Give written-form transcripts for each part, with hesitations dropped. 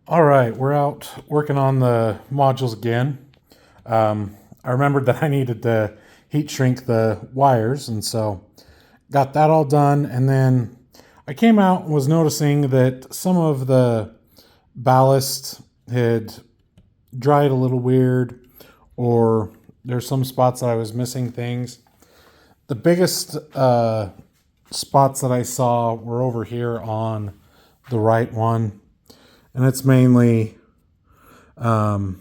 All right, we're out working on the modules again. I remembered that I needed to heat shrink the wires, and so got that all done. And then I came out and was noticing that some of the ballast had dried a little weird, or there's some spots that I was missing things. The biggest spots that I saw were over here on the right one, and it's mainly like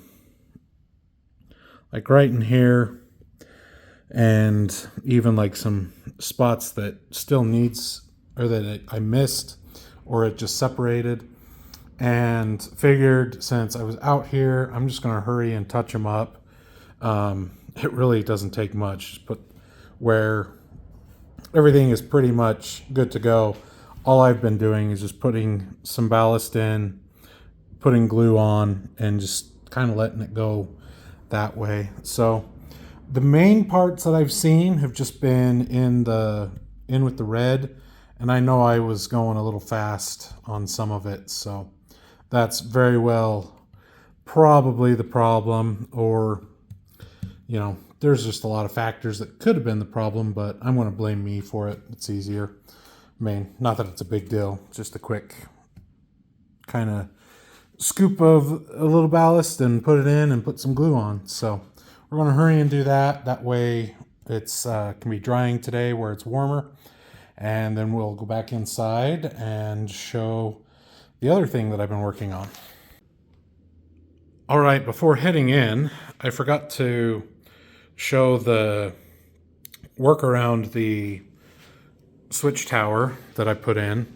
right in here, and even like some spots that still needs, or that I missed, or it just separated. And figured since I was out here, I'm just gonna hurry and touch them up. It really doesn't take much, but where everything is pretty much good to go, all I've been doing is just putting some ballast in, putting glue on, and just kind of letting it go that way. So the main parts that I've seen have just been in with the red, and I know I was going a little fast on some of it, so that's very well probably the problem. Or there's just a lot of factors that could have been the problem, but I'm going to blame me for it. It's easier. I mean, not that it's a big deal, just a quick kind of scoop of a little ballast and put it in and put some glue on. So we're going to hurry and do that. That way it's can be drying today where it's warmer, and then we'll go back inside and show the other thing that I've been working on. All right, before heading in, I forgot to show the work around the switch tower that I put in,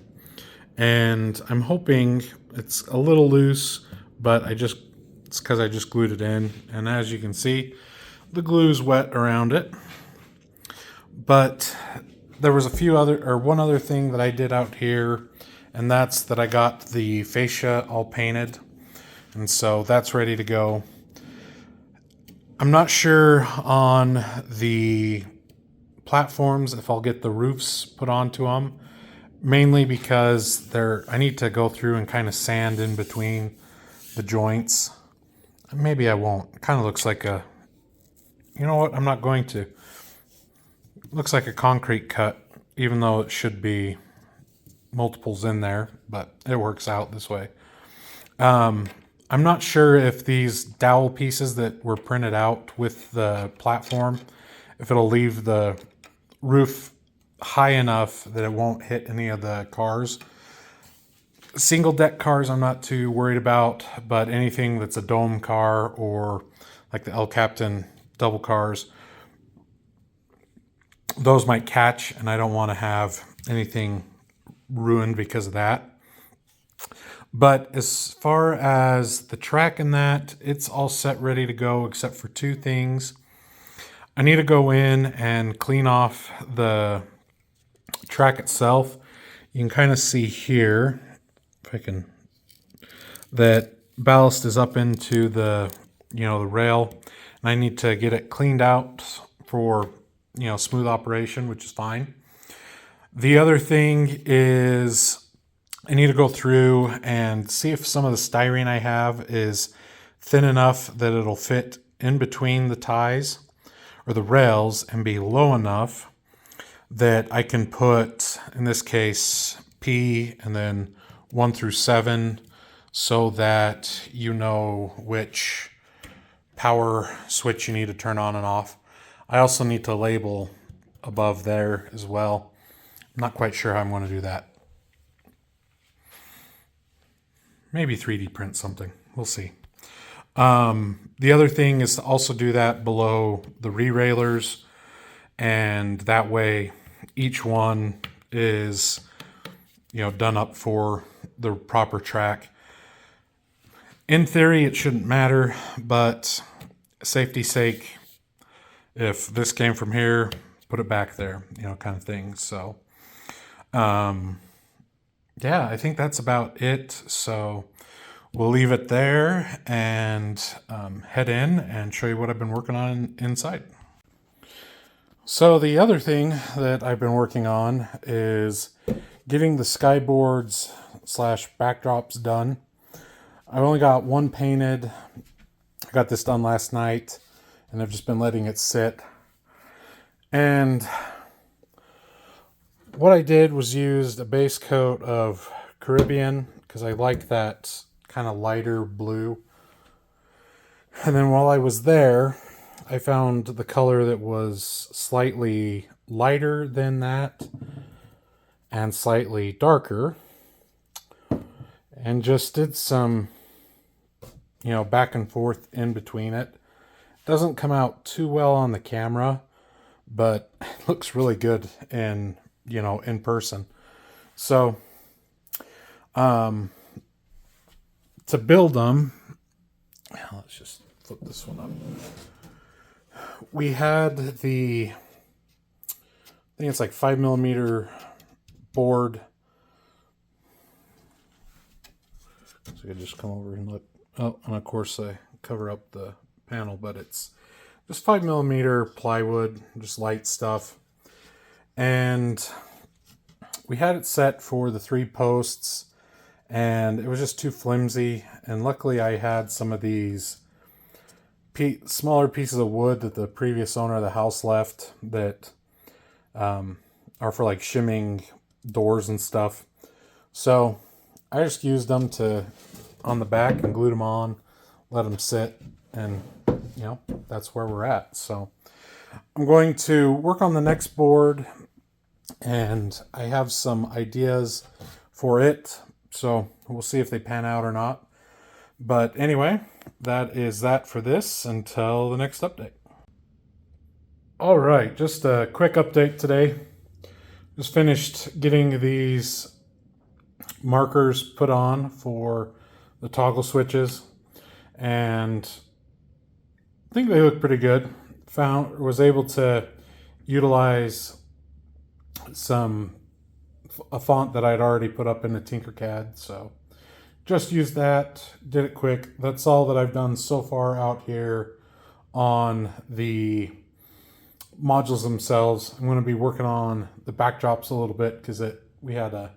and I'm hoping it's a little loose, but it's because I just glued it in, and as you can see, the glue's wet around it. But there was one other thing that I did out here, and that's that I got the fascia all painted, and so that's ready to go. I'm not sure on the platforms if I'll get the roofs put onto them, mainly because I need to go through and kind of sand in between the joints. Maybe I won't. It kind of looks like you know what? I'm not going to. It looks like a concrete cut, even though it should be multiples in there, but it works out this way. I'm not sure if these dowel pieces that were printed out with the platform, if it'll leave the roof high enough that it won't hit any of the cars. Single deck cars I'm not too worried about, but anything that's a dome car or like the El Captain double cars, those might catch, and I don't want to have anything ruined because of that. But as far as the track and that, it's all set, ready to go, except for two things. I need to go in and clean off the track itself. You can kind of see here, if I can, that ballast is up into the rail, and I need to get it cleaned out for smooth operation, which is fine. The other thing is I need to go through and see if some of the styrene I have is thin enough that it'll fit in between the ties or the rails and be low enough that I can put, in this case, P and then 1 through 7, so that you know which power switch you need to turn on and off. I also need to label above there as well. I'm not quite sure how I'm going to do that. Maybe 3D print something. We'll see. The other thing is to also do that below the re-railers, and that way each one is done up for the proper track. In theory, it shouldn't matter, but safety's sake, if this came from here, put it back there, kind of thing. So yeah, I think that's about it. So we'll leave it there and head in and show you what I've been working on inside. So the other thing that I've been working on is getting the skyboards / backdrops done. I've only got one painted. I got this done last night, and I've just been letting it sit. And what I did was used a base coat of Caribbean, because I like that kind of lighter blue. And then while I was there, I found the color that was slightly lighter than that and slightly darker, and just did some, back and forth in between it. Doesn't come out too well on the camera, but it looks really good in person. So to build them, let's just flip this one up. We had I think it's like 5mm board. So I could just come over and and of course I cover up the panel, but it's just 5mm plywood, just light stuff. And we had it set for the 3 posts, and it was just too flimsy. And luckily I had some of these smaller pieces of wood that the previous owner of the house left that are for like shimming doors and stuff. So I just used them on the back and glued them on, let them sit, and that's where we're at. So I'm going to work on the next board, and I have some ideas for it. So we'll see if they pan out or not. But anyway, that is that for this until the next update. All right, just a quick update today. Just finished getting these markers put on for the toggle switches, and I think they look pretty good. Was able to utilize a font that I'd already put up in the Tinkercad, so just used that, did it quick. That's all that I've done so far out here on the modules themselves. I'm going to be working on the backdrops a little bit because we had a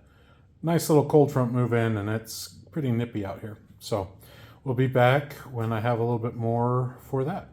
nice little cold front move in, and it's pretty nippy out here. So we'll be back when I have a little bit more for that.